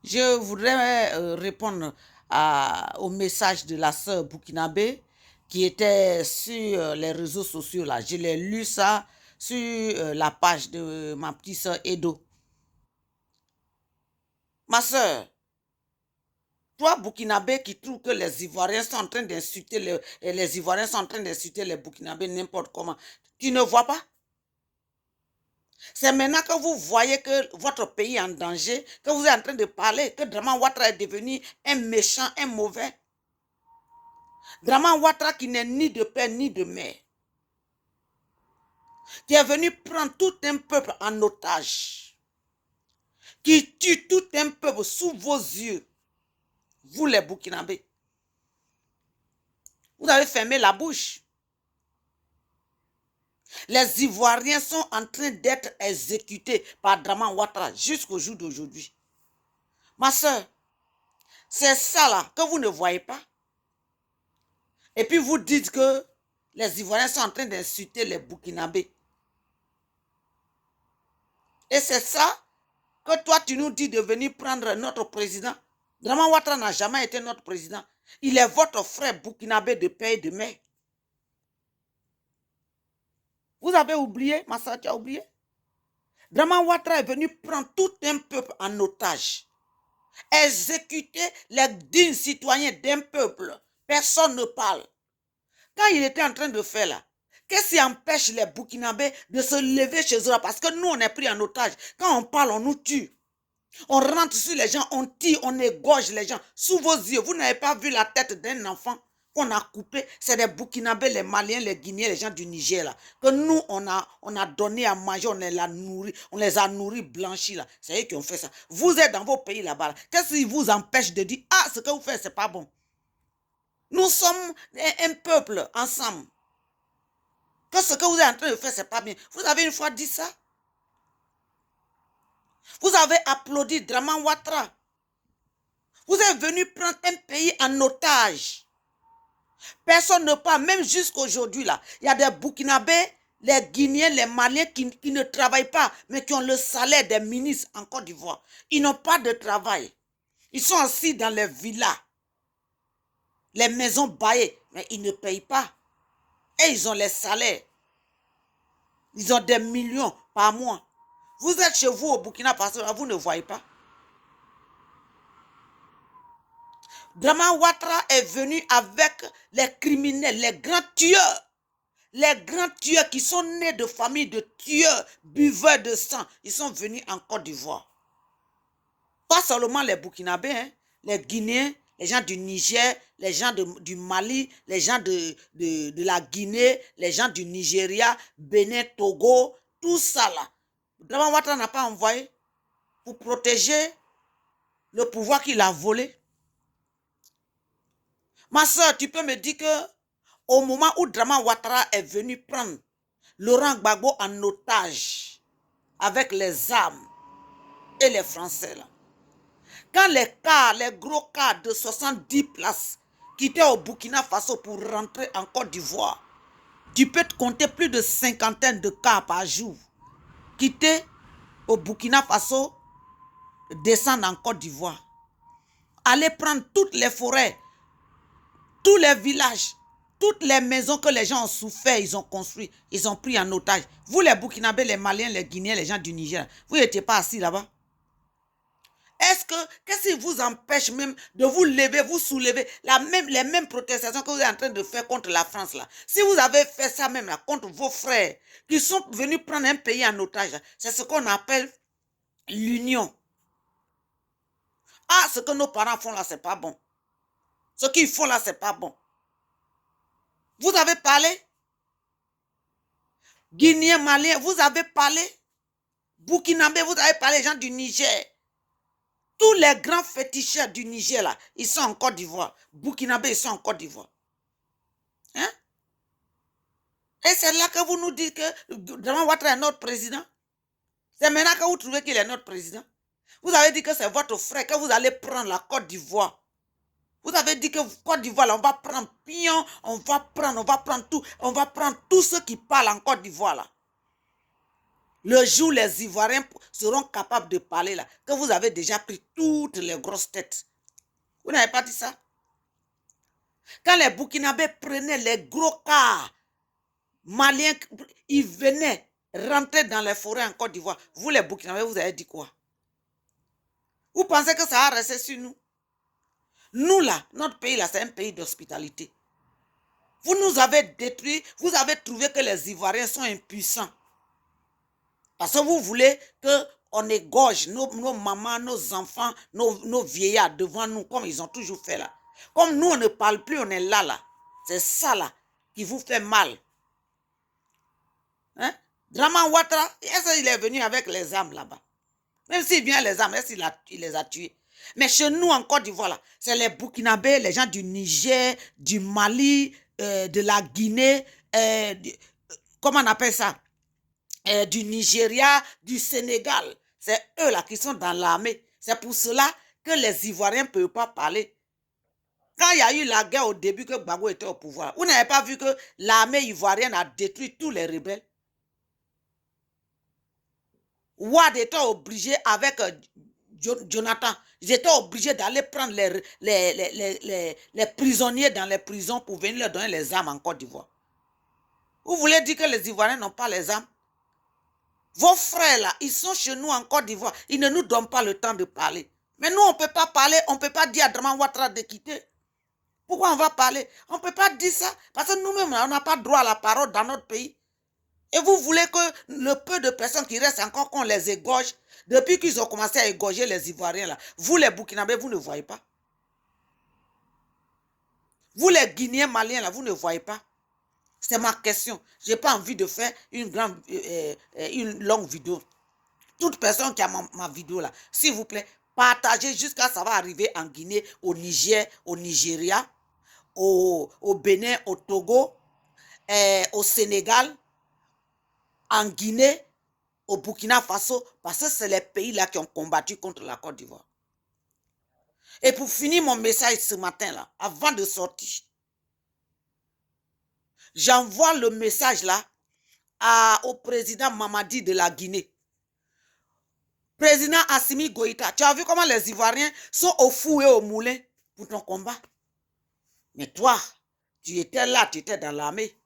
Je voudrais répondre au message de la sœur burkinabé qui était sur les réseaux sociaux là. Je l'ai lu ça sur la page de ma petite sœur Edo. Ma sœur, toi burkinabé qui trouve que les Ivoiriens sont en train d'insulter les Ivoiriens sont en train d'insulter les burkinabés n'importe comment, tu ne vois pas? C'est maintenant que vous voyez que votre pays est en danger, que vous êtes en train de parler, que Draman Ouattara est devenu un méchant, un mauvais. Draman Ouattara qui n'est ni de père ni de mère, qui est venu prendre tout un peuple en otage, qui tue tout un peuple sous vos yeux, vous les Burkinabés. Vous avez fermé la bouche. Les Ivoiriens sont en train d'être exécutés par Draman Ouattara jusqu'au jour d'aujourd'hui. Ma soeur, c'est ça là que vous ne voyez pas. Et puis vous dites que les Ivoiriens sont en train d'insulter les Burkinabés. Et c'est ça que toi tu nous dis de venir prendre notre président. Draman Ouattara n'a jamais été notre président. Il est votre frère burkinabé de père et de mère. Vous avez oublié, ma soeur, tu as oublié? Draman Ouattara est venu prendre tout un peuple en otage. Exécuter les dignes citoyens d'un peuple. Personne ne parle. Quand il était en train de faire là, qu'est-ce qui empêche les Burkinabés de se lever chez eux là? Parce que nous, on est pris en otage. Quand on parle, on nous tue. On rentre sur les gens, on tire, on égorge les gens. Sous vos yeux, vous n'avez pas vu la tête d'un enfant qu'on a coupé. C'est des Burkinabés, les Maliens, les Guinéens, les gens du Niger là. Que nous, on a donné à manger, on les a nourris, blanchis là. C'est eux qui ont fait ça. Vous êtes dans vos pays là-bas. Là. Qu'est-ce qui vous empêche de dire, ah, ce que vous faites, c'est pas bon. Nous sommes un peuple ensemble. Que ce que vous êtes en train de faire, c'est pas bien. Vous avez une fois dit ça? Vous avez applaudi Draman Ouattara. Vous êtes venu prendre un pays en otage. Personne ne parle, même jusqu'aujourd'hui là. Il y a des Burkinabés, les Guinéens, les Maliens qui ne travaillent pas, mais qui ont le salaire des ministres en Côte d'Ivoire. Ils n'ont pas de travail. Ils sont assis dans les villas, les maisons baillées, mais ils ne payent pas. Et ils ont les salaires. Ils ont des millions par mois. Vous êtes chez vous au Burkina Faso, vous ne voyez pas. Draman Ouattara est venu avec les criminels, les grands tueurs. Les grands tueurs qui sont nés de familles de tueurs, buveurs de sang, ils sont venus en Côte d'Ivoire. Pas seulement les Burkinabés, hein, les Guinéens, les gens du Niger, les gens du Mali, les gens de la Guinée, les gens du Nigeria, Bénin, Togo, tout ça là. Draman Ouattara n'a pas envoyé pour protéger le pouvoir qu'il a volé. Ma soeur, tu peux me dire que au moment où Draman Ouattara est venu prendre Laurent Gbagbo en otage avec les armes et les Français là, quand les gros cars de 70 places quittaient au Burkina Faso pour rentrer en Côte d'Ivoire, tu peux te compter plus de cinquantaine de cars par jour quitter au Burkina Faso, descendre en Côte d'Ivoire, aller prendre toutes les forêts, tous les villages, toutes les maisons que les gens ont souffert, ils ont construit, ils ont pris en otage. Vous les Burkinabés, les Maliens, les Guinéens, les gens du Niger, vous n'étiez pas assis là-bas? Qu'est-ce qui vous empêche même de vous lever, vous soulever, les mêmes protestations que vous êtes en train de faire contre la France là? Si vous avez fait ça même là, contre vos frères qui sont venus prendre un pays en otage, c'est ce qu'on appelle l'union. Ah, ce que nos parents font là, c'est pas bon. Ce qu'ils font là, c'est pas bon. Vous avez parlé? Guinéen, Malien, vous avez parlé? Burkinabé, vous avez parlé, gens du Niger. Tous les grands féticheurs du Niger, là, ils sont en Côte d'Ivoire. Burkinabé, ils sont en Côte d'Ivoire. Hein? Et c'est là que vous nous dites que Draman Ouattara est notre président. C'est maintenant que vous trouvez qu'il est notre président. Vous avez dit que c'est votre frère, que vous allez prendre la Côte d'Ivoire. Vous avez dit que Côte d'Ivoire, là, on va prendre Pion, on va prendre tout. On va prendre tous ceux qui parlent en Côte d'Ivoire, là. Le jour où les Ivoiriens seront capables de parler là, que vous avez déjà pris toutes les grosses têtes. Vous n'avez pas dit ça? Quand les Burkinabés prenaient les gros cars maliens, ils venaient rentrer dans les forêts en Côte d'Ivoire. Vous les Burkinabés, vous avez dit quoi? Vous pensez que ça a resté sur nous? Nous là, notre pays là, c'est un pays d'hospitalité. Vous nous avez détruits, vous avez trouvé que les Ivoiriens sont impuissants. Parce que vous voulez qu'on égorge nos mamans, nos enfants, nos vieillards devant nous, comme ils ont toujours fait là. Comme nous, on ne parle plus, on est là. C'est ça là qui vous fait mal. Hein? Draman Ouattara, est-ce qu'il est venu avec les armes là-bas? Même s'il vient les armes, est-ce qu'il les a tués? Mais chez nous, en Côte d'Ivoire, c'est les Burkinabés, les gens du Niger, du Mali, de la Guinée, comment on appelle ça? Du Nigeria, du Sénégal. C'est eux là qui sont dans l'armée. C'est pour cela que les Ivoiriens ne peuvent pas parler. Quand il y a eu la guerre au début que Gbagbo était au pouvoir, vous n'avez pas vu que l'armée ivoirienne a détruit tous les rebelles? Ouad était obligé avec Jonathan, ils étaient obligés d'aller prendre les prisonniers dans les prisons pour venir leur donner les armes en Côte d'Ivoire. Vous voulez dire que les Ivoiriens n'ont pas les armes? Vos frères là, ils sont chez nous en Côte d'Ivoire, ils ne nous donnent pas le temps de parler. Mais nous, on ne peut pas parler, on ne peut pas dire à Draman Ouattara de quitter. Pourquoi on va parler? On ne peut pas dire ça, parce que nous-mêmes, on n'a pas droit à la parole dans notre pays. Et vous voulez que le peu de personnes qui restent encore, qu'on les égorge, depuis qu'ils ont commencé à égorger les Ivoiriens là, vous les Burkinabés, vous ne voyez pas. Vous les Guinéens, Maliens là, vous ne voyez pas. C'est ma question. Je n'ai pas envie de faire une longue vidéo. Toute personne qui a ma vidéo là, s'il vous plaît, partagez jusqu'à ça va arriver en Guinée, au Niger, au Nigeria, au Bénin, au Togo, au Sénégal, en Guinée, au Burkina Faso, parce que c'est les pays là qui ont combattu contre la Côte d'Ivoire. Et pour finir mon message ce matin là, avant de sortir, j'envoie le message là au président Mamadi de la Guinée. Président Assimi Goïta, tu as vu comment les Ivoiriens sont au fou et au moulin pour ton combat? Mais toi, tu étais là, tu étais dans l'armée.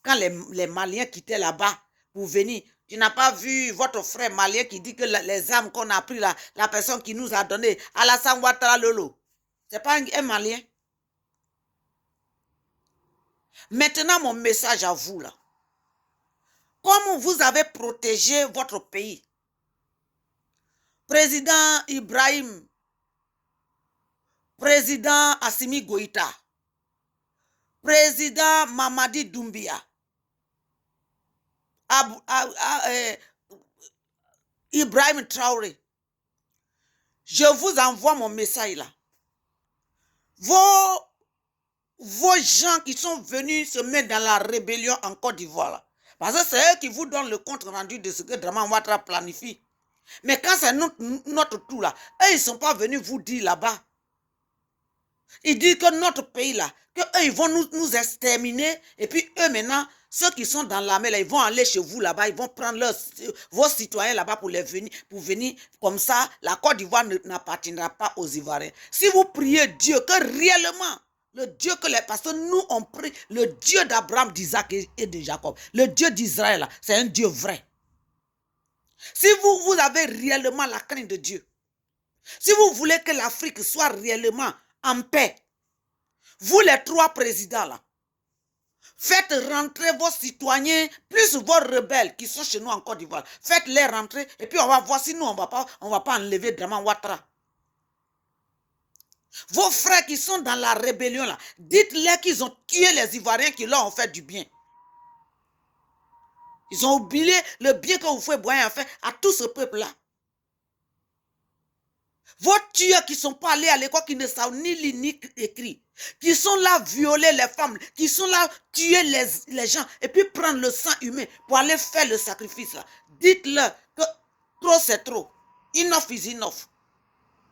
Quand les Maliens quittaient là-bas pour venir, tu n'as pas vu votre frère malien qui dit que les armes qu'on a pris, la personne qui nous a donné, Alassane Ouattara Lolo, ce n'est pas un Malien. Maintenant, mon message à vous là. Comme vous avez protégé votre pays, président Ibrahim, président Assimi Goïta, président Mamadi Doumbia, Ibrahim Traoré, je vous envoie mon message là. Vos gens qui sont venus se mettre dans la rébellion en Côte d'Ivoire là, parce que c'est eux qui vous donnent le compte rendu de ce que Draman Ouattara planifie. Mais quand c'est notre tour là, eux ils ne sont pas venus vous dire là-bas. Ils disent que notre pays là, qu'eux ils vont nous exterminer. Et puis eux maintenant, ceux qui sont dans l'armée là, ils vont aller chez vous là-bas, ils vont prendre vos citoyens là-bas pour venir. Comme ça, la Côte d'Ivoire n'appartiendra pas aux Ivoiriens. Si vous priez Dieu, que réellement, le Dieu parce que nous on prie, le Dieu d'Abraham, d'Isaac et de Jacob, le Dieu d'Israël, c'est un Dieu vrai. Si vous avez réellement la crainte de Dieu, si vous voulez que l'Afrique soit réellement en paix, vous les trois présidents là, faites rentrer vos citoyens, plus vos rebelles qui sont chez nous en Côte d'Ivoire, faites-les rentrer et puis on va voir si nous on va pas enlever Draman Ouattara. Vos frères qui sont dans la rébellion là, dites-les qu'ils ont tué les Ivoiriens qui leur ont fait du bien. Ils ont oublié le bien que vous faites boire à tout ce peuple-là. Vos tueurs qui ne sont pas allés à l'école, qui ne savent ni lire ni écrire, qui sont là violer les femmes, qui sont là tuer les gens, et puis prendre le sang humain pour aller faire le sacrifice là. Dites-leur que trop c'est trop. Enough is enough.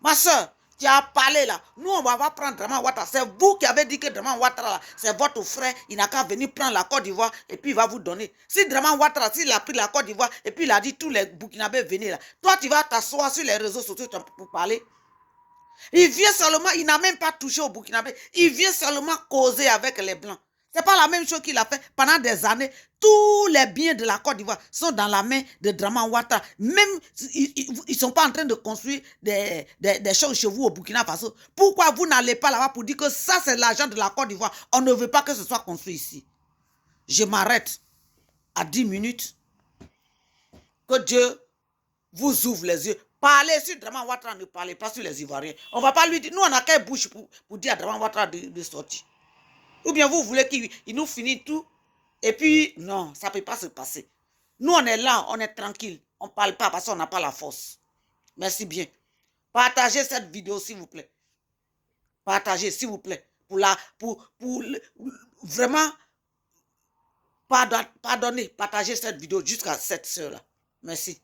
Ma soeur, Tu as parlé là. Nous, on va prendre Draman Ouattara. C'est vous qui avez dit que Draman Ouattara, c'est votre frère. Il n'a qu'à venir prendre la Côte d'Ivoire et puis il va vous donner. Si Draman Ouattara, s'il a pris la Côte d'Ivoire et puis il a dit tous les Burkinabés venez là. Toi, tu vas t'asseoir sur les réseaux sociaux pour parler. Il vient seulement, il n'a même pas touché au Burkinabé. Il vient seulement causer avec les Blancs. Ce n'est pas la même chose qu'il a fait pendant des années. Tous les biens de la Côte d'Ivoire sont dans la main de Draman Ouattara. Même, ils ne sont pas en train de construire des choses chez vous au Burkina Faso. Pourquoi vous n'allez pas là-bas pour dire que ça, c'est l'argent de la Côte d'Ivoire? On ne veut pas que ce soit construit ici. Je m'arrête à 10 minutes. Que Dieu vous ouvre les yeux. Parlez sur Draman Ouattara, ne parlez pas sur les Ivoiriens. On ne va pas lui dire, nous on n'a qu'une bouche pour dire à Draman Ouattara de sortir. Ou bien vous voulez qu'il nous finisse tout. Et puis, non, ça ne peut pas se passer. Nous on est là, on est tranquille. On ne parle pas parce qu'on n'a pas la force. Merci bien. Partagez cette vidéo s'il vous plaît. Partagez s'il vous plaît. Pour vraiment pardonner, partagez cette vidéo jusqu'à cette soeur-là. Merci.